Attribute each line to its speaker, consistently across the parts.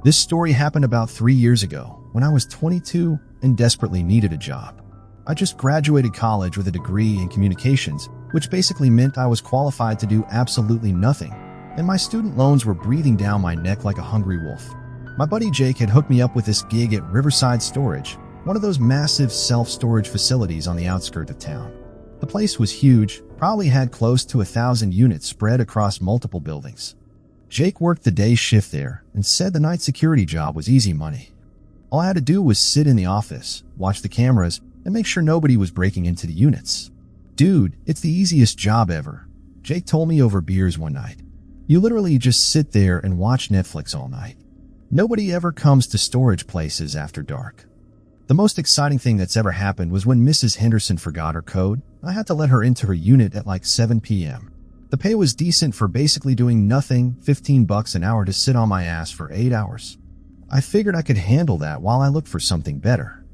Speaker 1: This story happened about 3 years ago when I was 22 and desperately needed a job. I just graduated college with a degree in communications, which basically meant I was qualified to do absolutely nothing, and my student loans were breathing down my neck like a hungry wolf. My buddy Jake had hooked me up with this gig at Riverside Storage, one of those massive self-storage facilities on the outskirts of town. The place was huge, probably had close to 1,000 units spread across multiple buildings. Jake worked the day shift there and said the night security job was easy money. All I had to do was sit in the office, watch the cameras, and make sure nobody was breaking into the units. Dude, it's the easiest job ever, Jake told me over beers one night. You literally just sit there and watch Netflix all night. Nobody ever comes to storage places after dark. The most exciting thing that's ever happened was when Mrs. Henderson forgot her code. I had to let her into her unit at like 7 p.m. The pay was decent for basically doing nothing, $15 an hour to sit on my ass for 8 hours. I figured I could handle that while I looked for something better.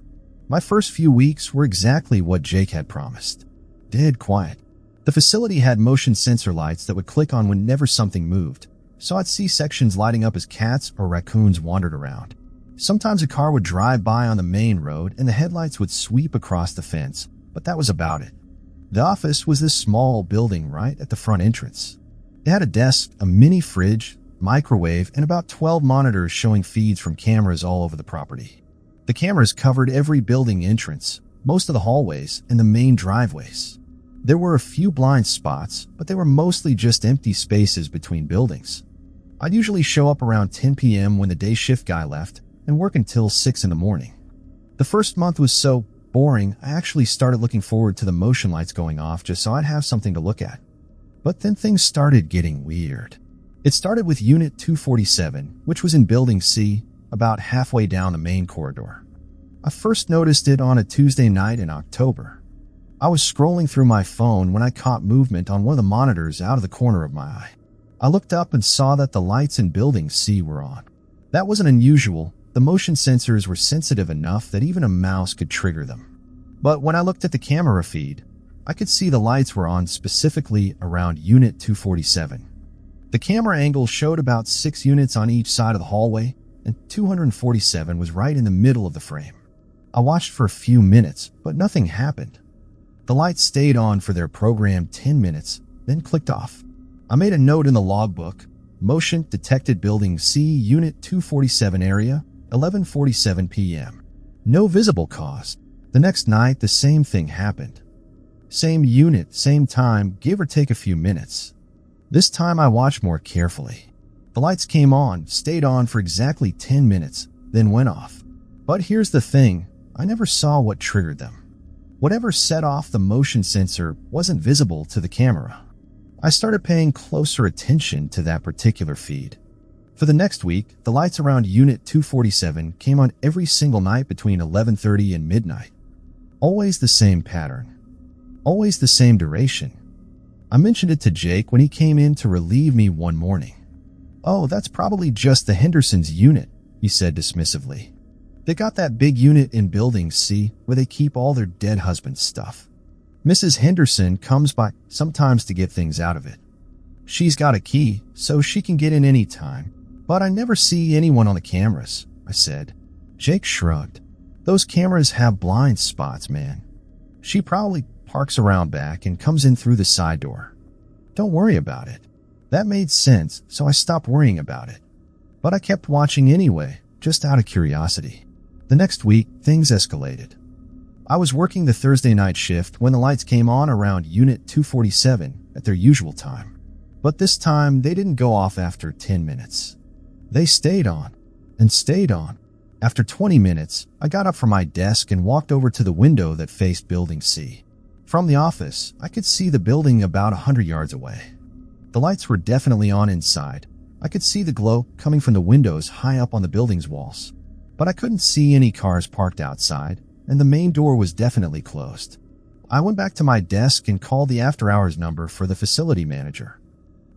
Speaker 1: My first few weeks were exactly what Jake had promised. Dead quiet. The facility had motion sensor lights that would click on whenever something moved, so I'd see sections lighting up as cats or raccoons wandered around. Sometimes a car would drive by on the main road and the headlights would sweep across the fence, but that was about it. The office was this small building right at the front entrance. It had a desk, a mini fridge, microwave, and about 12 monitors showing feeds from cameras all over the property. The cameras covered every building entrance, most of the hallways, and the main driveways. There were a few blind spots, but they were mostly just empty spaces between buildings. I'd usually show up around 10 p.m. when the day shift guy left and work until 6 in the morning. The first month was so boring, I actually started looking forward to the motion lights going off just so I'd have something to look at. But then things started getting weird. It started with Unit 247, which was in Building C, about halfway down the main corridor. I first noticed it on a Tuesday night in October. I was scrolling through my phone when I caught movement on one of the monitors out of the corner of my eye. I looked up and saw that the lights in Building C were on. That wasn't unusual. The motion sensors were sensitive enough that even a mouse could trigger them. But when I looked at the camera feed, I could see the lights were on specifically around Unit 247. The camera angle showed about 6 units on each side of the hallway, and 247 was right in the middle of the frame. I watched for a few minutes, but nothing happened. The lights stayed on for their programmed 10 minutes, then clicked off. I made a note in the logbook, motion detected Building C, Unit 247 area, 11:47 p.m. No visible cause. The next night, the same thing happened. Same unit, same time, give or take a few minutes. This time I watched more carefully. The lights came on, stayed on for exactly 10 minutes, then went off. But here's the thing, I never saw what triggered them. Whatever set off the motion sensor wasn't visible to the camera. I started paying closer attention to that particular feed. For the next week, the lights around Unit 247 came on every single night between 11:30 and midnight. Always the same pattern. Always the same duration. I mentioned it to Jake when he came in to relieve me one morning. "Oh, that's probably just the Hendersons' unit," he said dismissively. "They got that big unit in Building C where they keep all their dead husband's stuff. Mrs. Henderson comes by sometimes to get things out of it. She's got a key, so she can get in any time. But I never see anyone on the cameras," I said. Jake shrugged. "Those cameras have blind spots, man. She probably parks around back and comes in through the side door. Don't worry about it." That made sense, so I stopped worrying about it. But I kept watching anyway, just out of curiosity. The next week, things escalated. I was working the Thursday night shift when the lights came on around Unit 247 at their usual time. But this time, they didn't go off after 10 minutes. They stayed on and stayed on. After 20 minutes, I got up from my desk and walked over to the window that faced Building C. From the office, I could see the building about 100 yards away. The lights were definitely on inside. I could see the glow coming from the windows high up on the building's walls. But I couldn't see any cars parked outside, and the main door was definitely closed. I went back to my desk and called the after-hours number for the facility manager.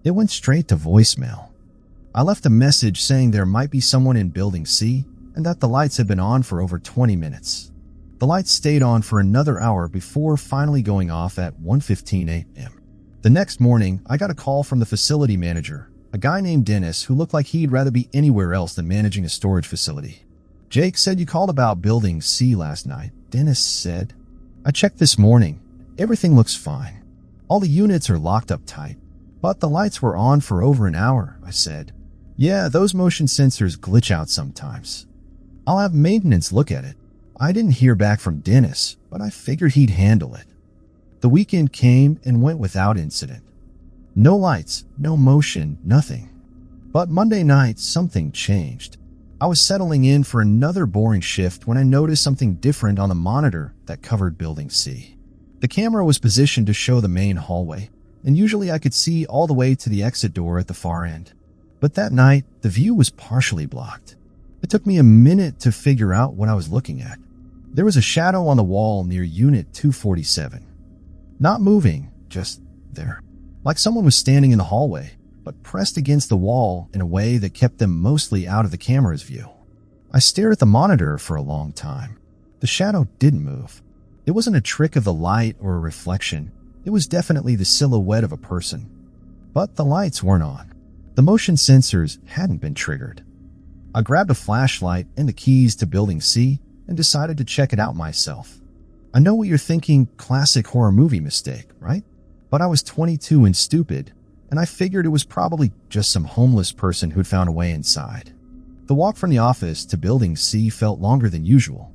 Speaker 1: It went straight to voicemail. I left a message saying there might be someone in Building C and that the lights had been on for over 20 minutes. The lights stayed on for another hour before finally going off at 1:15 a.m. The next morning, I got a call from the facility manager, A guy named Dennis who looked like he'd rather be anywhere else than managing a storage facility. Jake said you called about Building C last night, Dennis said. I checked this morning. Everything looks fine. All the units are locked up tight. But the lights were on for over an hour, I said. Yeah, those motion sensors glitch out sometimes. I'll have maintenance look at it. I didn't hear back from Dennis, but I figured he'd handle it. The weekend came and went without incident. No lights, no motion, nothing. But Monday night, something changed. I was settling in for another boring shift when I noticed something different on the monitor that covered Building C. The camera was positioned to show the main hallway, and usually I could see all the way to the exit door at the far end. But that night, the view was partially blocked. It took me a minute to figure out what I was looking at. There was a shadow on the wall near Unit 247. Not moving, just there. Like someone was standing in the hallway, but pressed against the wall in a way that kept them mostly out of the camera's view. I stared at the monitor for a long time. The shadow didn't move. It wasn't a trick of the light or a reflection. It was definitely the silhouette of a person. But the lights weren't on. The motion sensors hadn't been triggered. I grabbed a flashlight and the keys to Building C and decided to check it out myself. I know what you're thinking, classic horror movie mistake, right? But I was 22 and stupid, and I figured it was probably just some homeless person who'd found a way inside. The walk from the office to Building C felt longer than usual.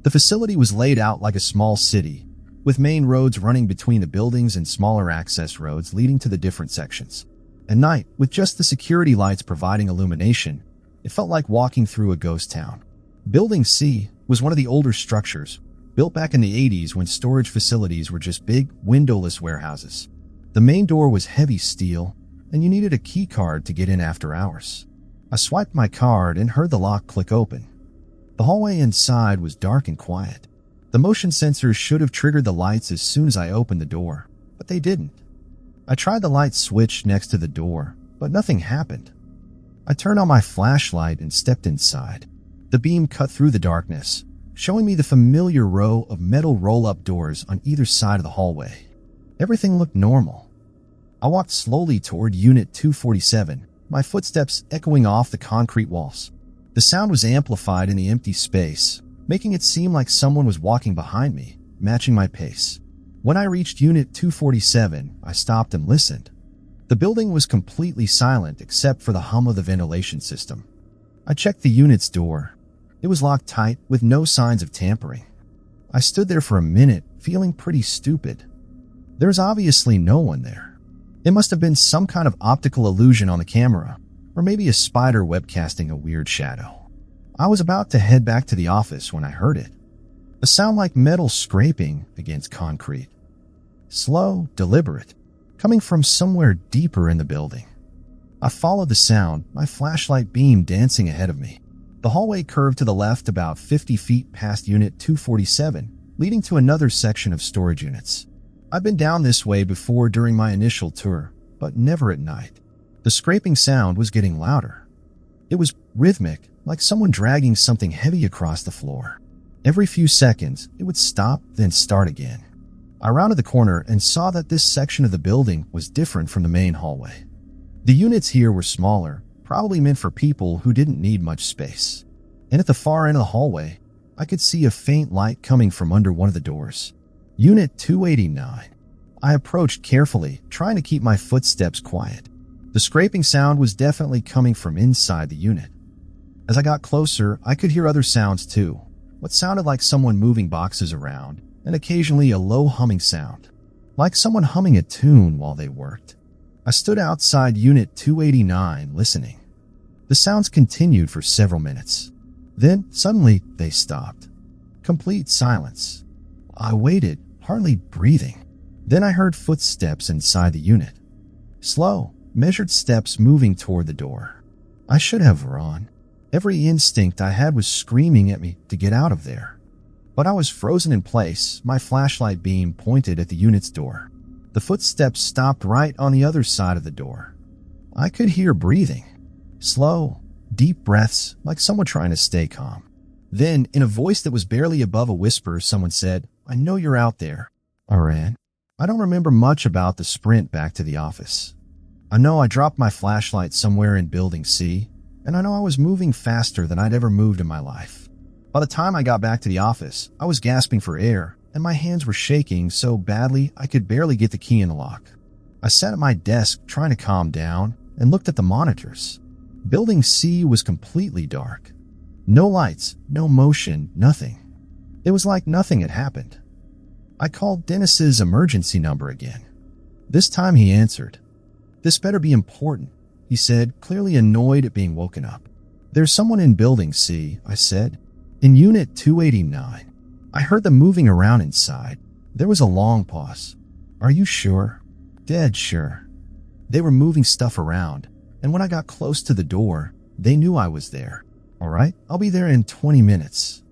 Speaker 1: The facility was laid out like a small city, with main roads running between the buildings and smaller access roads leading to the different sections. At night, with just the security lights providing illumination, it felt like walking through a ghost town. Building C was one of the older structures, built back in the 80s when storage facilities were just big, windowless warehouses. The main door was heavy steel, and you needed a key card to get in after hours. I swiped my card and heard the lock click open. The hallway inside was dark and quiet. The motion sensors should have triggered the lights as soon as I opened the door, but they didn't. I tried the light switch next to the door, but nothing happened. I turned on my flashlight and stepped inside. The beam cut through the darkness, showing me the familiar row of metal roll-up doors on either side of the hallway. Everything looked normal. I walked slowly toward Unit 247, my footsteps echoing off the concrete walls. The sound was amplified in the empty space, making it seem like someone was walking behind me, matching my pace. When I reached Unit 247, I stopped and listened. The building was completely silent except for the hum of the ventilation system. I checked the unit's door. It was locked tight with no signs of tampering. I stood there for a minute, feeling pretty stupid. There was obviously no one there. It must have been some kind of optical illusion on the camera, or maybe a spider webcasting a weird shadow. I was about to head back to the office when I heard it. A sound like metal scraping against concrete. Slow, deliberate, coming from somewhere deeper in the building. I followed the sound, my flashlight beam dancing ahead of me. The hallway curved to the left about 50 feet past Unit 247, leading to another section of storage units. I've been down this way before during my initial tour, but never at night. The scraping sound was getting louder. It was rhythmic, like someone dragging something heavy across the floor. Every few seconds, it would stop, then start again. I rounded the corner and saw that this section of the building was different from the main hallway. The units here were smaller, probably meant for people who didn't need much space. And at the far end of the hallway, I could see a faint light coming from under one of the doors. Unit 289. I approached carefully, trying to keep my footsteps quiet. The scraping sound was definitely coming from inside the unit. As I got closer, I could hear other sounds too, what sounded like someone moving boxes around, and occasionally a low humming sound, like someone humming a tune while they worked. I stood outside Unit 289 listening. The sounds continued for several minutes. Then, suddenly, they stopped. Complete silence. I waited, hardly breathing. Then I heard footsteps inside the unit. Slow, measured steps moving toward the door. I should have run. Every instinct I had was screaming at me to get out of there. But I was frozen in place, my flashlight beam pointed at the unit's door. The footsteps stopped right on the other side of the door. I could hear breathing. Slow, deep breaths, like someone trying to stay calm. Then, in a voice that was barely above a whisper, someone said, "I know you're out there." I ran. I don't remember much about the sprint back to the office. I know I dropped my flashlight somewhere in Building C, and I know I was moving faster than I'd ever moved in my life. By the time I got back to the office, I was gasping for air, and my hands were shaking so badly I could barely get the key in the lock. I sat at my desk trying to calm down and looked at the monitors. Building C was completely dark. No lights, no motion, nothing. It was like nothing had happened. I called Dennis's emergency number again. This time he answered. "This better be important," he said, clearly annoyed at being woken up. "There's someone in Building C," I said. "In Unit 289. I heard them moving around inside." There was a long pause. "Are you sure?" "Dead sure." They were moving stuff around, and when I got close to the door, they knew I was there. "All right, I'll be there in 20 minutes.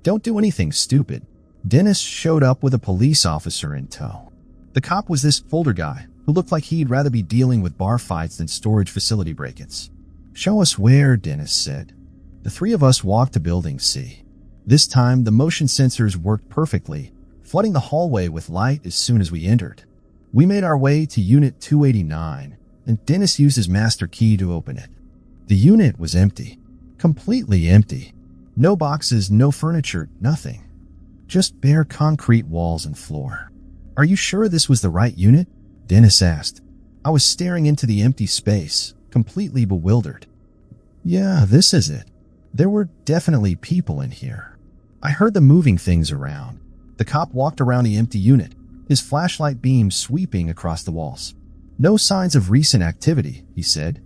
Speaker 1: Don't do anything stupid." Dennis showed up with a police officer in tow. The cop was this older guy who looked like he'd rather be dealing with bar fights than storage facility break-ins. "Show us where," Dennis said. The three of us walked to Building C. This time, the motion sensors worked perfectly, flooding the hallway with light as soon as we entered. We made our way to Unit 289, and Dennis used his master key to open it. The unit was empty. Completely empty. No boxes, no furniture, nothing. Just bare concrete walls and floor. "Are you sure this was the right unit?" Dennis asked. I was staring into the empty space, completely bewildered. "Yeah, this is it. There were definitely people in here. I heard them moving things around." The cop walked around the empty unit, his flashlight beam sweeping across the walls. "No signs of recent activity," he said.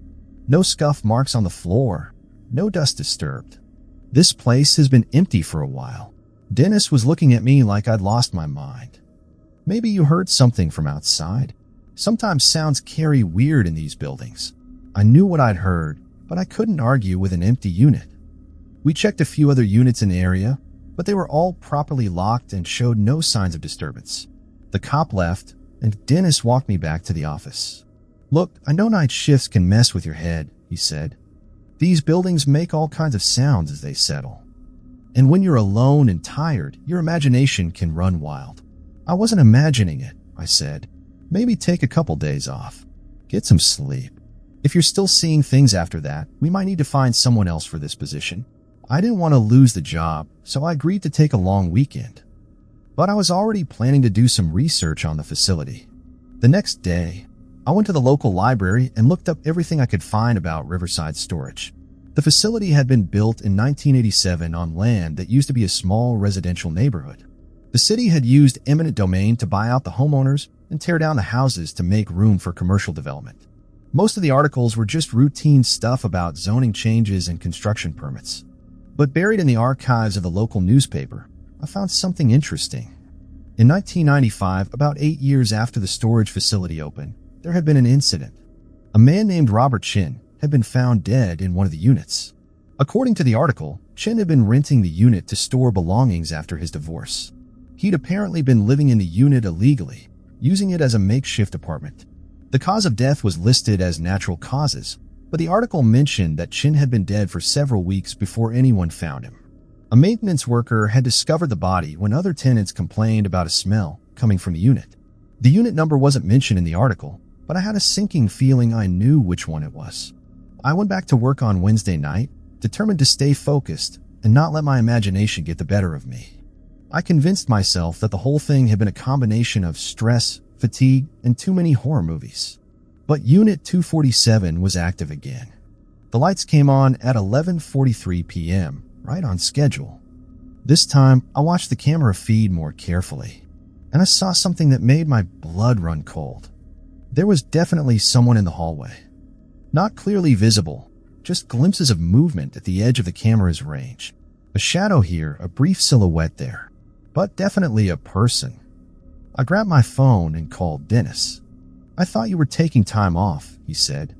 Speaker 1: "No scuff marks on the floor. No dust disturbed. This place has been empty for a while." Dennis was looking at me like I'd lost my mind. "Maybe you heard something from outside. Sometimes sounds carry weird in these buildings." I knew what I'd heard, but I couldn't argue with an empty unit. We checked a few other units in the area, but they were all properly locked and showed no signs of disturbance. The cop left, and Dennis walked me back to the office. "Look, I know night shifts can mess with your head," he said. "These buildings make all kinds of sounds as they settle. And when you're alone and tired, your imagination can run wild." "I wasn't imagining it," I said. "Maybe take a couple days off. Get some sleep. If you're still seeing things after that, we might need to find someone else for this position." I didn't want to lose the job, so I agreed to take a long weekend. But I was already planning to do some research on the facility. The next day, I went to the local library and looked up everything I could find about Riverside Storage. The facility had been built in 1987 on land that used to be a small residential neighborhood. The city had used eminent domain to buy out the homeowners and tear down the houses to make room for commercial development. Most of the articles were just routine stuff about zoning changes and construction permits. But buried in the archives of the local newspaper, I found something interesting. In 1995, about 8 years after the storage facility opened, there had been an incident. A man named Robert Chin had been found dead in one of the units. According to the article, Chin had been renting the unit to store belongings after his divorce. He'd apparently been living in the unit illegally, using it as a makeshift apartment. The cause of death was listed as natural causes, but the article mentioned that Chin had been dead for several weeks before anyone found him. A maintenance worker had discovered the body when other tenants complained about a smell coming from the unit. The unit number wasn't mentioned in the article, but I had a sinking feeling I knew which one it was. I went back to work on Wednesday night, determined to stay focused and not let my imagination get the better of me. I convinced myself that the whole thing had been a combination of stress, fatigue, and too many horror movies. But Unit 247 was active again. The lights came on at 11:43 p.m., right on schedule. This time, I watched the camera feed more carefully, and I saw something that made my blood run cold. There was definitely someone in the hallway. Not clearly visible, just glimpses of movement at the edge of the camera's range. A shadow here, a brief silhouette there, but definitely a person. I grabbed my phone and called Dennis. "I thought you were taking time off," he said.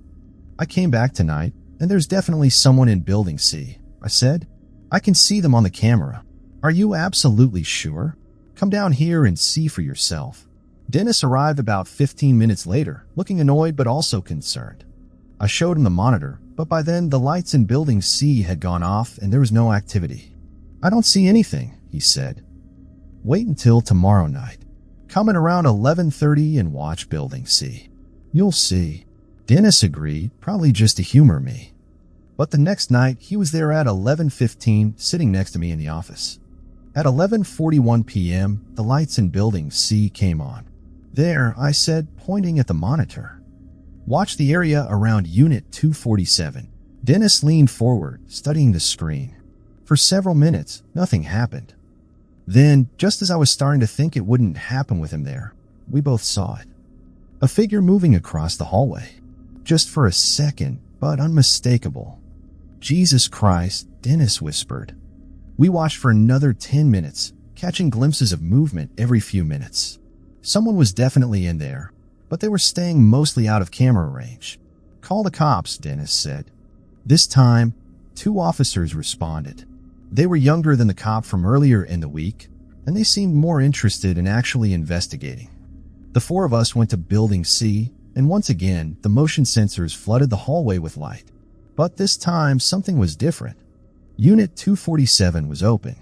Speaker 1: "I came back tonight, and there's definitely someone in Building C," I said. "I can see them on the camera." "Are you absolutely sure? Come down here and see for yourself." Dennis arrived about 15 minutes later, looking annoyed but also concerned. I showed him the monitor, but by then the lights in Building C had gone off and there was no activity. "I don't see anything," he said. "Wait until tomorrow night. Come in around 11:30 and watch Building C. You'll see." Dennis agreed, probably just to humor me. But the next night, he was there at 11:15, sitting next to me in the office. At 11:41 p.m., the lights in Building C came on. "There," I said, pointing at the monitor. "Watch the area around Unit 247. Dennis leaned forward, studying the screen. For several minutes, nothing happened. Then, just as I was starting to think it wouldn't happen with him there, we both saw it. A figure moving across the hallway. Just for a second, but unmistakable. "Jesus Christ," Dennis whispered. We watched for another 10 minutes, catching glimpses of movement every few minutes. Someone was definitely in there, but they were staying mostly out of camera range. "Call the cops," Dennis said. This time, 2 officers responded. They were younger than the cop from earlier in the week, and they seemed more interested in actually investigating. The 4 of us went to Building C, and once again, the motion sensors flooded the hallway with light. But this time, something was different. Unit 247 was open.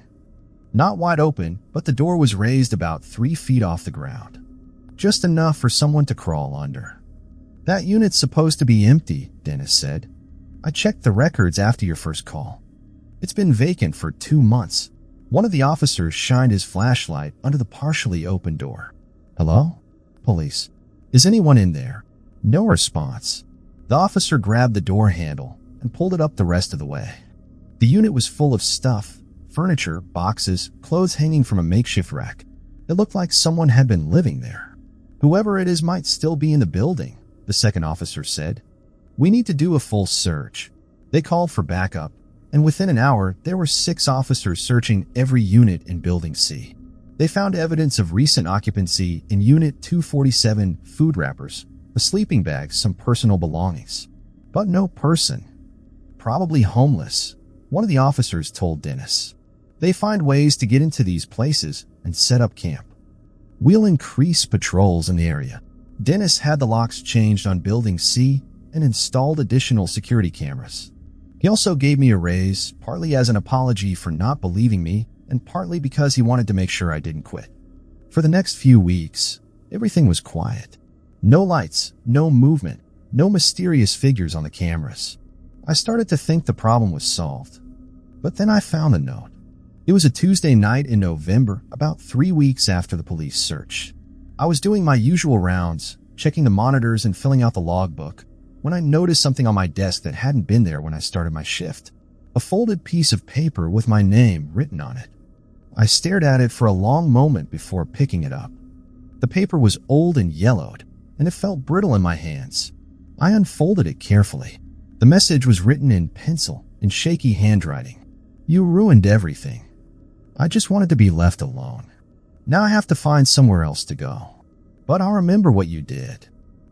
Speaker 1: Not wide open, but the door was raised about 3 feet off the ground. Just enough for someone to crawl under. "That unit's supposed to be empty," Dennis said. "I checked the records after your first call. It's been vacant for 2 months. One of the officers shined his flashlight under the partially open door. "Hello? Police. Is anyone in there?" No response. The officer grabbed the door handle and pulled it up the rest of the way. The unit was full of stuff, furniture, boxes, clothes hanging from a makeshift rack. It looked like someone had been living there. "Whoever it is might still be in the building," the second officer said. "We need to do a full search." They called for backup, and within an hour, there were 6 officers searching every unit in Building C. They found evidence of recent occupancy in Unit 247, food wrappers, a sleeping bag, some personal belongings. But no person. "Probably homeless," one of the officers told Dennis. "They find ways to get into these places and set up camp. We'll increase patrols in the area." Dennis had the locks changed on Building C and installed additional security cameras. He also gave me a raise, partly as an apology for not believing me, and partly because he wanted to make sure I didn't quit. For the next few weeks, everything was quiet. No lights, no movement, no mysterious figures on the cameras. I started to think the problem was solved. But then I found a note. It was a Tuesday night in November, about 3 weeks after the police search. I was doing my usual rounds, checking the monitors and filling out the logbook, when I noticed something on my desk that hadn't been there when I started my shift. A folded piece of paper with my name written on it. I stared at it for a long moment before picking it up. The paper was old and yellowed, and it felt brittle in my hands. I unfolded it carefully. The message was written in pencil, in shaky handwriting. "You ruined everything. I just wanted to be left alone. Now I have to find somewhere else to go. But I'll remember what you did.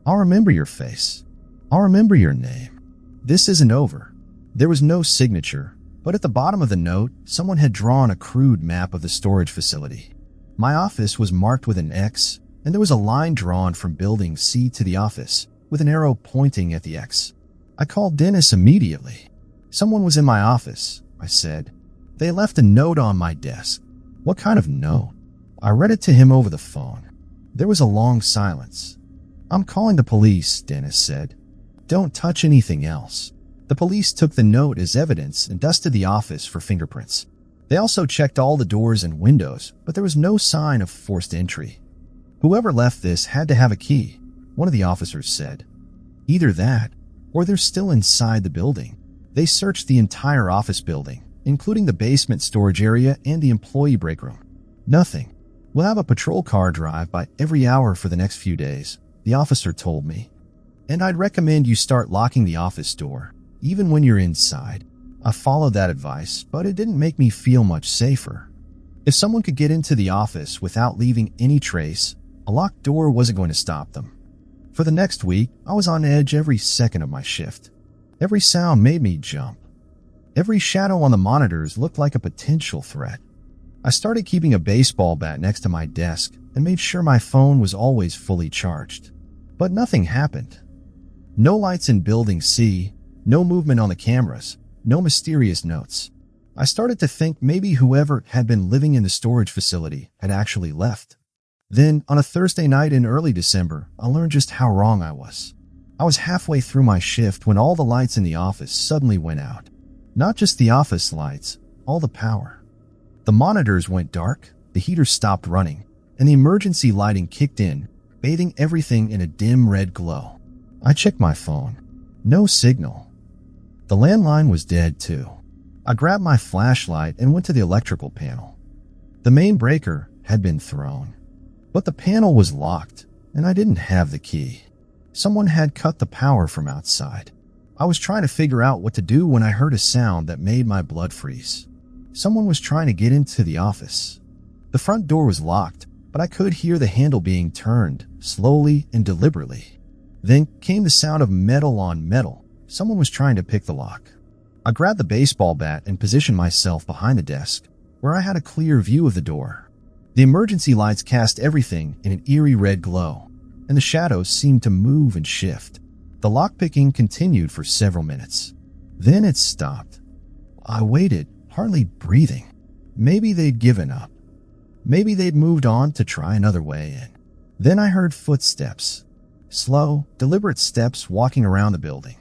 Speaker 1: I'll remember your face. I'll remember your name. This isn't over." There was no signature, but at the bottom of the note, someone had drawn a crude map of the storage facility. My office was marked with an X, and there was a line drawn from Building C to the office, with an arrow pointing at the X. I called Dennis immediately. "Someone was in my office," I said. "They left a note on my desk." "What kind of note?" I read it to him over the phone. There was a long silence. "I'm calling the police," Dennis said. "Don't touch anything else." The police took the note as evidence and dusted the office for fingerprints. They also checked all the doors and windows, but there was no sign of forced entry. "Whoever left this had to have a key," one of the officers said. "Either that, or they're still inside the building." They searched the entire office building, including the basement storage area and the employee break room. "Nothing. We'll have a patrol car drive by every hour for the next few days," the officer told me. "And I'd recommend you start locking the office door, even when you're inside." I followed that advice, but it didn't make me feel much safer. If someone could get into the office without leaving any trace, a locked door wasn't going to stop them. For the next week, I was on edge every second of my shift. Every sound made me jump. Every shadow on the monitors looked like a potential threat. I started keeping a baseball bat next to my desk and made sure my phone was always fully charged. But nothing happened. No lights in Building C, no movement on the cameras, no mysterious notes. I started to think maybe whoever had been living in the storage facility had actually left. Then, on a Thursday night in early December, I learned just how wrong I was. I was halfway through my shift when all the lights in the office suddenly went out. Not just the office lights, all the power. The monitors went dark, the heaters stopped running, and the emergency lighting kicked in, bathing everything in a dim red glow. I checked my phone. No signal. The landline was dead too. I grabbed my flashlight and went to the electrical panel. The main breaker had been thrown, but the panel was locked, and I didn't have the key. Someone had cut the power from outside. I was trying to figure out what to do when I heard a sound that made my blood freeze. Someone was trying to get into the office. The front door was locked, but I could hear the handle being turned, slowly and deliberately. Then came the sound of metal on metal. Someone was trying to pick the lock. I grabbed the baseball bat and positioned myself behind the desk, where I had a clear view of the door. The emergency lights cast everything in an eerie red glow, and the shadows seemed to move and shift. The lockpicking continued for several minutes. Then it stopped. I waited, hardly breathing. Maybe they'd given up. Maybe they'd moved on to try another way in. Then I heard footsteps. Slow, deliberate steps walking around the building.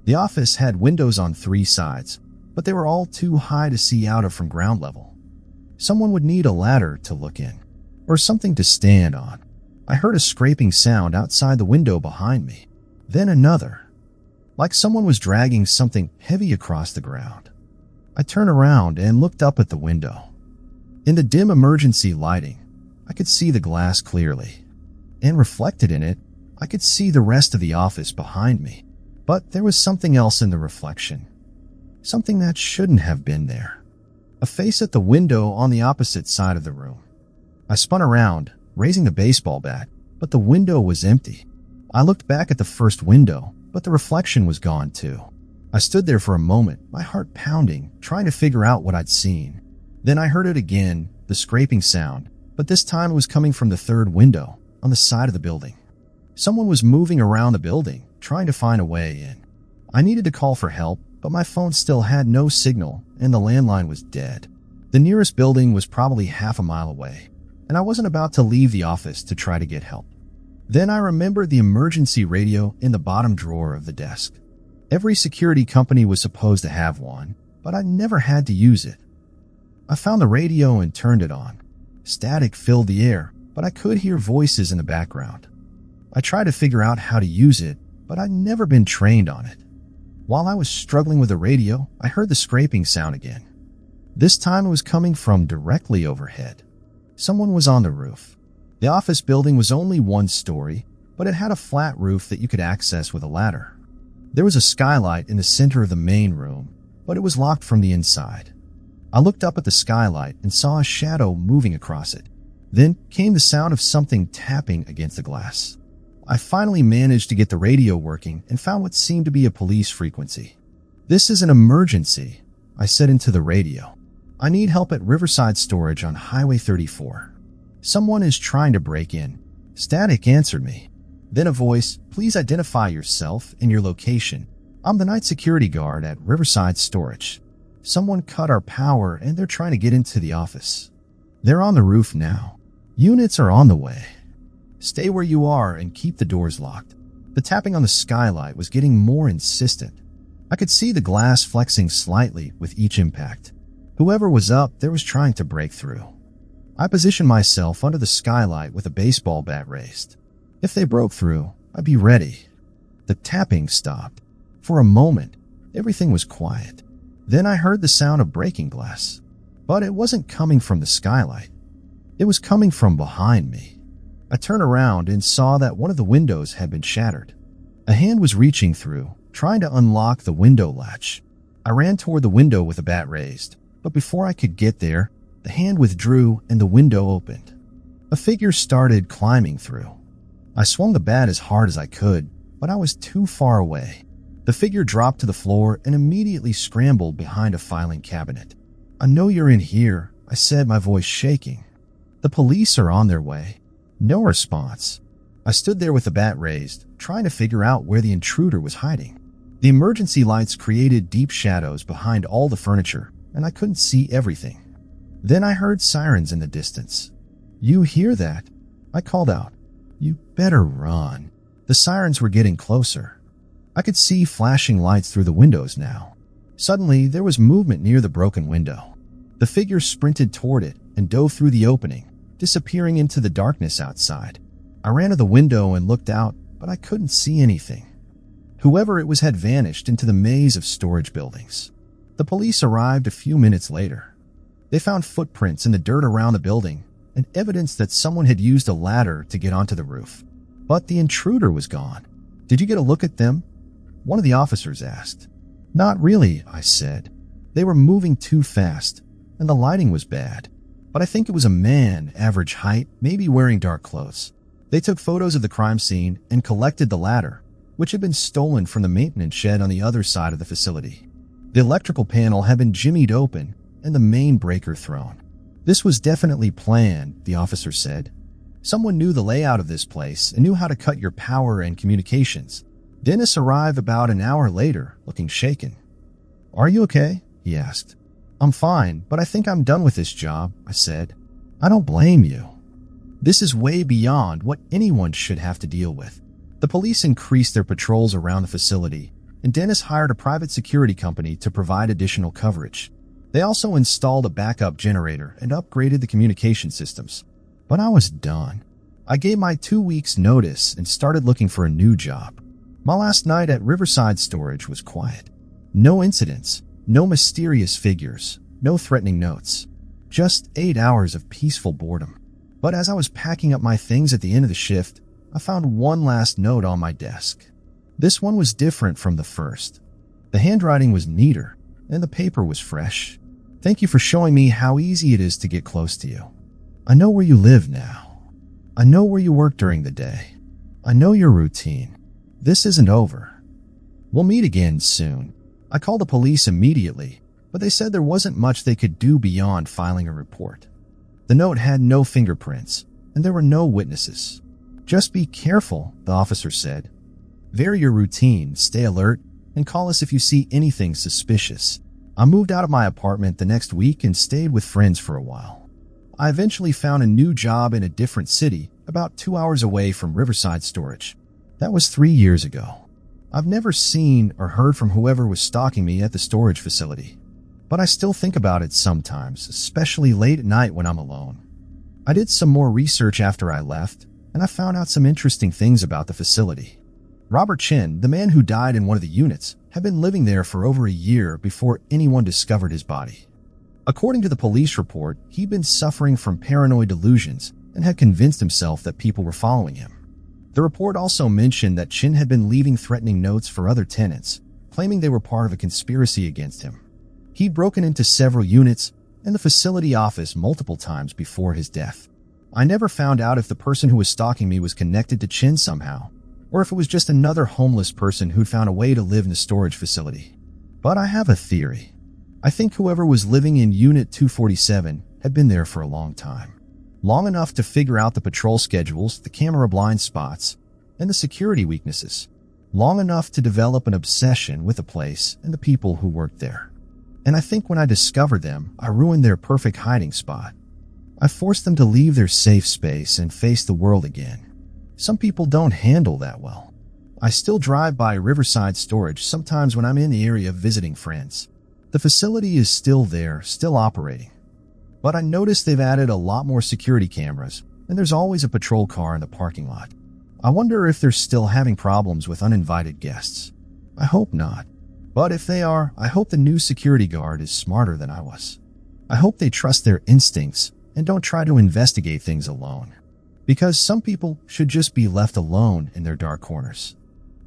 Speaker 1: The office had windows on 3 sides, but they were all too high to see out of from ground level. Someone would need a ladder to look in, or something to stand on. I heard a scraping sound outside the window behind me. Then another, like someone was dragging something heavy across the ground. I turned around and looked up at the window. In the dim emergency lighting, I could see the glass clearly, and reflected in it, I could see the rest of the office behind me. But there was something else in the reflection. Something that shouldn't have been there. A face at the window on the opposite side of the room. I spun around, raising the baseball bat, but the window was empty. I looked back at the first window, but the reflection was gone too. I stood there for a moment, my heart pounding, trying to figure out what I'd seen. Then I heard it again, the scraping sound, but this time it was coming from the third window, on the side of the building. Someone was moving around the building, trying to find a way in. I needed to call for help, but my phone still had no signal and the landline was dead. The nearest building was probably half a mile away, and I wasn't about to leave the office to try to get help. Then I remembered the emergency radio in the bottom drawer of the desk. Every security company was supposed to have one, but I never had to use it. I found the radio and turned it on. Static filled the air, but I could hear voices in the background. I tried to figure out how to use it, but I'd never been trained on it. While I was struggling with the radio, I heard the scraping sound again. This time it was coming from directly overhead. Someone was on the roof. The office building was only 1 story, but it had a flat roof that you could access with a ladder. There was a skylight in the center of the main room, but it was locked from the inside. I looked up at the skylight and saw a shadow moving across it. Then came the sound of something tapping against the glass. I finally managed to get the radio working and found what seemed to be a police frequency. "This is an emergency," I said into the radio. "I need help at Riverside Storage on Highway 34. Someone is trying to break in." Static answered me. Then a voice, "Please identify yourself and your location. I'm the night security guard at Riverside Storage. Someone cut our power and they're trying to get into the office. They're on the roof now. Units are on the way. Stay where you are and keep the doors locked." The tapping on the skylight was getting more insistent. I could see the glass flexing slightly with each impact. Whoever was up there was trying to break through. I positioned myself under the skylight with a baseball bat raised. If they broke through, I'd be ready. The tapping stopped. For a moment, everything was quiet. Then I heard the sound of breaking glass. But it wasn't coming from the skylight. It was coming from behind me. I turned around and saw that one of the windows had been shattered. A hand was reaching through, trying to unlock the window latch. I ran toward the window with a bat raised, but before I could get there, the hand withdrew and the window opened. A figure started climbing through. I swung the bat as hard as I could, but I was too far away. The figure dropped to the floor and immediately scrambled behind a filing cabinet. "I know you're in here," I said, my voice shaking. "The police are on their way." No response. I stood there with the bat raised, trying to figure out where the intruder was hiding. The emergency lights created deep shadows behind all the furniture, and I couldn't see everything. Then I heard sirens in the distance. "You hear that?" I called out. "You better run." The sirens were getting closer. I could see flashing lights through the windows now. Suddenly, there was movement near the broken window. The figure sprinted toward it and dove through the opening, disappearing into the darkness outside. I ran to the window and looked out, but I couldn't see anything. Whoever it was had vanished into the maze of storage buildings. The police arrived a few minutes later. They found footprints in the dirt around the building and evidence that someone had used a ladder to get onto the roof. But the intruder was gone. "Did you get a look at them?" one of the officers asked. "Not really," I said. "They were moving too fast, and the lighting was bad. But I think it was a man, average height, maybe wearing dark clothes." They took photos of the crime scene and collected the ladder, which had been stolen from the maintenance shed on the other side of the facility. The electrical panel had been jimmied open and the main breaker thrown. "This was definitely planned," the officer said. "Someone knew the layout of this place and knew how to cut your power and communications." Dennis arrived about an hour later, looking shaken. "Are you okay?" he asked. "I'm fine, but I think I'm done with this job," I said. "I don't blame you. This is way beyond what anyone should have to deal with." The police increased their patrols around the facility, and Dennis hired a private security company to provide additional coverage. They also installed a backup generator and upgraded the communication systems. But I was done. I gave my 2 weeks' notice and started looking for a new job. My last night at Riverside Storage was quiet. No incidents, no mysterious figures, no threatening notes. Just 8 hours of peaceful boredom. But as I was packing up my things at the end of the shift, I found one last note on my desk. This one was different from the first. The handwriting was neater, and the paper was fresh. "Thank you for showing me how easy it is to get close to you. I know where you live now. I know where you work during the day. I know your routine. This isn't over. We'll meet again soon." I called the police immediately, but they said there wasn't much they could do beyond filing a report. The note had no fingerprints, and there were no witnesses. "Just be careful," the officer said. "Vary your routine, stay alert, and call us if you see anything suspicious." I moved out of my apartment the next week and stayed with friends for a while. I eventually found a new job in a different city, about 2 hours away from Riverside Storage. That was 3 years ago. I've never seen or heard from whoever was stalking me at the storage facility. But I still think about it sometimes, especially late at night when I'm alone. I did some more research after I left, and I found out some interesting things about the facility. Robert Chin, the man who died in one of the units, had been living there for over a year before anyone discovered his body. According to the police report, he'd been suffering from paranoid delusions and had convinced himself that people were following him. The report also mentioned that Chin had been leaving threatening notes for other tenants, claiming they were part of a conspiracy against him. He'd broken into several units and the facility office multiple times before his death. I never found out if the person who was stalking me was connected to Chin somehow, or if it was just another homeless person who'd found a way to live in the storage facility. But I have a theory. I think whoever was living in Unit 247 had been there for a long time. Long enough to figure out the patrol schedules, the camera blind spots, and the security weaknesses. Long enough to develop an obsession with the place and the people who worked there. And I think when I discovered them, I ruined their perfect hiding spot. I forced them to leave their safe space and face the world again. Some people don't handle that well. I still drive by Riverside Storage sometimes when I'm in the area visiting friends. The facility is still there, still operating. But I noticed they've added a lot more security cameras, and there's always a patrol car in the parking lot. I wonder if they're still having problems with uninvited guests. I hope not. But if they are, I hope the new security guard is smarter than I was. I hope they trust their instincts and don't try to investigate things alone. Because some people should just be left alone in their dark corners.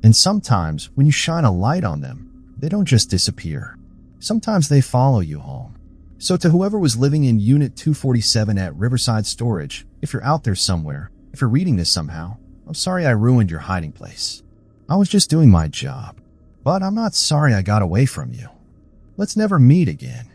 Speaker 1: And sometimes, when you shine a light on them, they don't just disappear. Sometimes they follow you home. So to whoever was living in Unit 247 at Riverside Storage, if you're out there somewhere, if you're reading this somehow, I'm sorry I ruined your hiding place. I was just doing my job. But I'm not sorry I got away from you. Let's never meet again.